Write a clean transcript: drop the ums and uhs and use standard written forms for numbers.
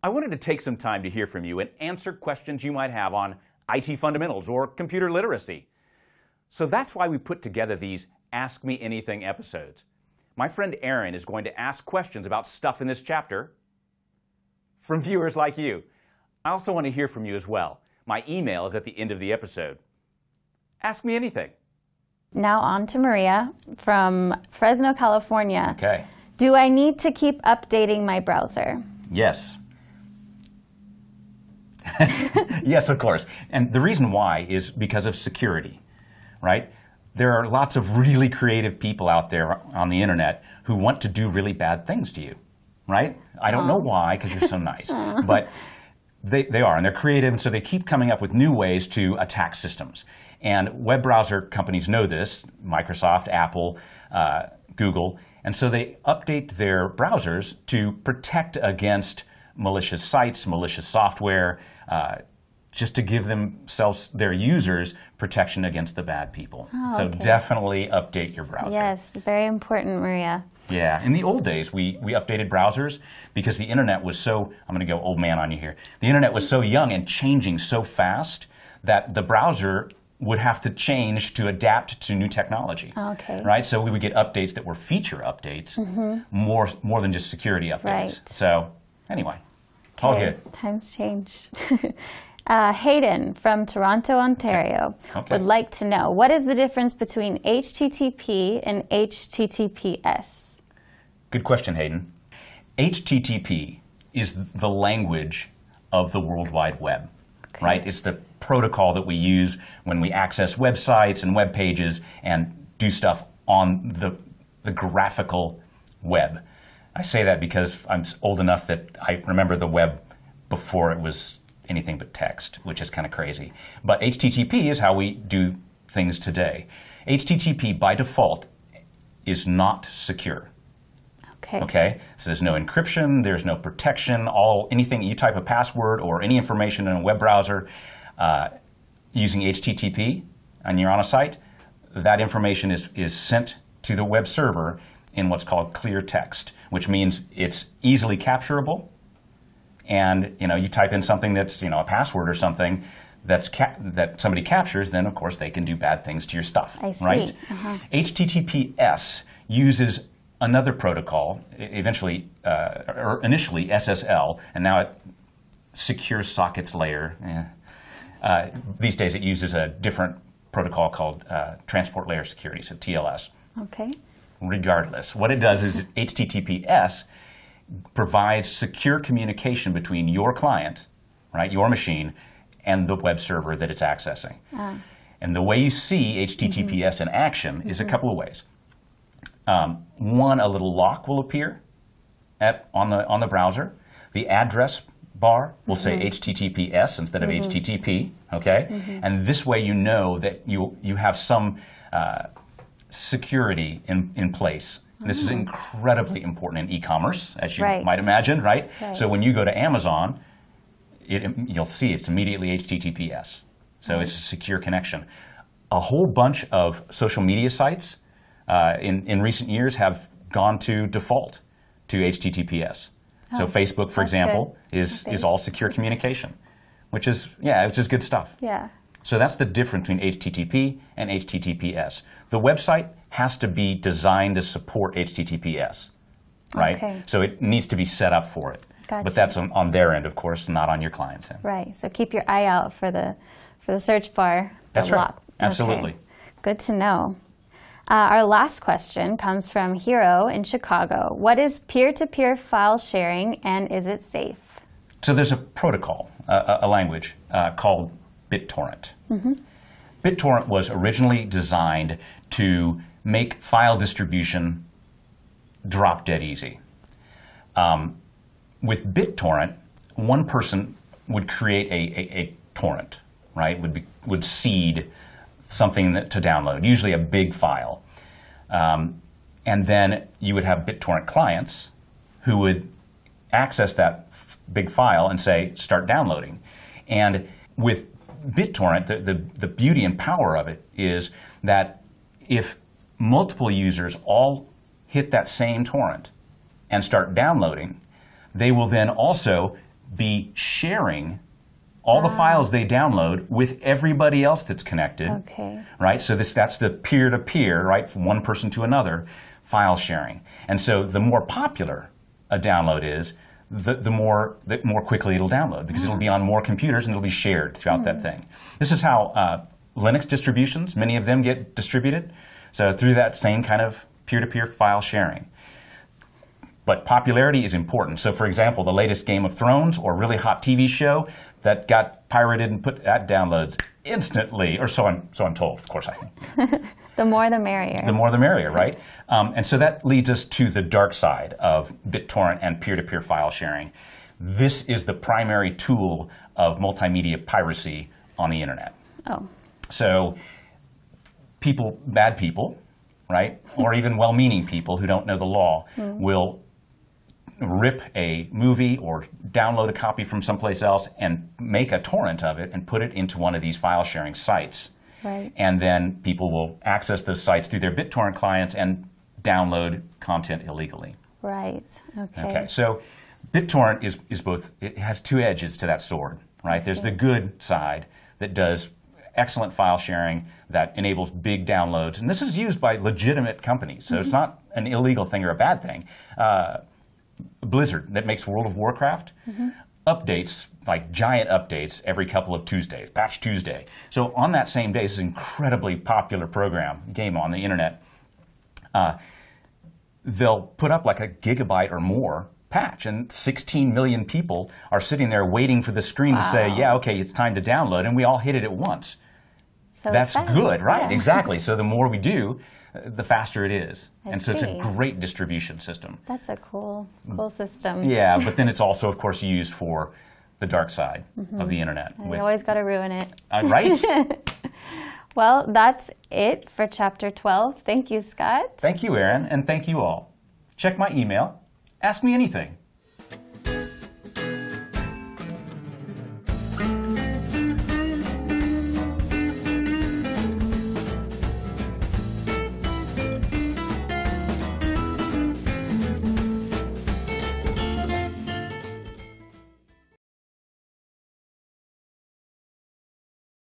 I wanted to take some time to hear from you and answer questions you might have on IT fundamentals or computer literacy. So that's why we put together these Ask Me Anything episodes. My friend Aaron is going to ask questions about stuff in this chapter from viewers like you. I also want to hear from you as well. My email is at the end of the episode. Ask me anything. Now on to Maria from Fresno, California. Okay. Do I need to keep updating my browser? Yes. Yes, of course. And the reason why is because of security, right? There are lots of really creative people out there on the internet who want to do really bad things to you, right? I don't know why, because you're so nice. But they are, and they're creative, and so they keep coming up with new ways to attack systems. And web browser companies know this, Microsoft, Apple, Google, and so they update their browsers to protect against malicious sites, malicious software, just to give themselves, their users, protection against the bad people. Oh, so okay. Definitely update your browser. Yes, very important, Maria. Yeah, in the old days, we updated browsers because the internet was so, I'm going to go old man on you here, the internet was so young and changing so fast that the browser would have to change to adapt to new technology. Okay. Right? So we would get updates that were feature updates, more than just security updates. Right. So anyway, it's all good. Times change. Hayden from Toronto, Ontario would like to know, what is the difference between HTTP and HTTPS? Good question, Hayden. HTTP is the language of the World Wide Web, right? It's the protocol that we use when we access websites and web pages and do stuff on the graphical web. I say that because I'm old enough that I remember the web before it was anything but text, which is kind of crazy. But HTTP is how we do things today. HTTP by default is not secure. Okay? So there's no encryption, there's no protection, anything you type a password or any information in a web browser using HTTP and you're on a site, that information is sent to the web server in what's called clear text, which means it's easily capturable. And you type in something that's a password or something that somebody captures, then of course they can do bad things to your stuff. I see. Right? HTTPS uses another protocol, initially SSL, and now it secure sockets layer. These days it uses a different protocol called transport layer security, so TLS. Okay. Regardless, what it does is HTTPS provides secure communication between your client, right, your machine, and the web server that it's accessing. And the way you see HTTPS in action is a couple of ways. One, a little lock will appear on the browser. The address bar will say HTTPS instead of HTTP, okay? And this way you know that you have some security in place. This is incredibly important in e-commerce, as you might imagine, right? So when you go to Amazon, you'll see it's immediately HTTPS. So it's a secure connection. A whole bunch of social media sites in recent years have gone to default to HTTPS. So Facebook, for example, is all secure communication, which is good stuff. Yeah. So that's the difference between HTTP and HTTPS. The website has to be designed to support HTTPS, right? Okay. So it needs to be set up for it. Gotcha. But that's on their end, of course, not on your client's end. Right. So keep your eye out for the search bar. That's right. Lock. Absolutely. Okay. Good to know. Our last question comes from Hero in Chicago. What is peer-to-peer file sharing, and is it safe? So there's a protocol, a language called BitTorrent. BitTorrent was originally designed to make file distribution drop dead easy. With BitTorrent, one person would create a torrent, right? Would seed something to download, usually a big file. And then you would have BitTorrent clients who would access that big file and say, start downloading. And with BitTorrent, the beauty and power of it is that if multiple users all hit that same torrent and start downloading, they will then also be sharing all the files they download with everybody else that's connected. Okay. Right? So that's the peer-to-peer, right, from one person to another, file sharing. And so the more popular a download is, the more quickly it'll download, because it'll be on more computers and it'll be shared throughout that thing. This is how Linux distributions, many of them get distributed. So through that same kind of peer-to-peer file sharing. But popularity is important. So for example, the latest Game of Thrones or really hot TV show that got pirated and put that downloads instantly, or so I'm told, of course. The more the merrier. The more the merrier, right? And so that leads us to the dark side of BitTorrent and peer-to-peer file sharing. This is the primary tool of multimedia piracy on the internet. Oh. So people, bad people, right, or even well-meaning people who don't know the law will rip a movie or download a copy from someplace else and make a torrent of it and put it into one of these file sharing sites. Right. And then people will access those sites through their BitTorrent clients and download content illegally. Right. Okay. Okay. So BitTorrent is both, it has two edges to that sword, right? There's the good side that does excellent file sharing that enables big downloads. And this is used by legitimate companies, so it's not an illegal thing or a bad thing. Blizzard, that makes World of Warcraft, updates, like giant updates, every couple of Tuesdays, Patch Tuesday. So on that same day, this is an incredibly popular game on the internet. They'll put up like a gigabyte or more patch, and 16 million people are sitting there waiting for the screen to say, yeah, okay, it's time to download, and we all hit it at once. So that's good, right? Yeah. Exactly. So the more we do, the faster it is. I so it's a see. great distribution system. That's a cool system. Yeah, but then it's also, of course, used for the dark side of the internet. And you always got to ruin it. Right? Well, that's it for Chapter 12. Thank you, Scott. Thank you, Erin, and thank you all. Check my email. Ask me anything.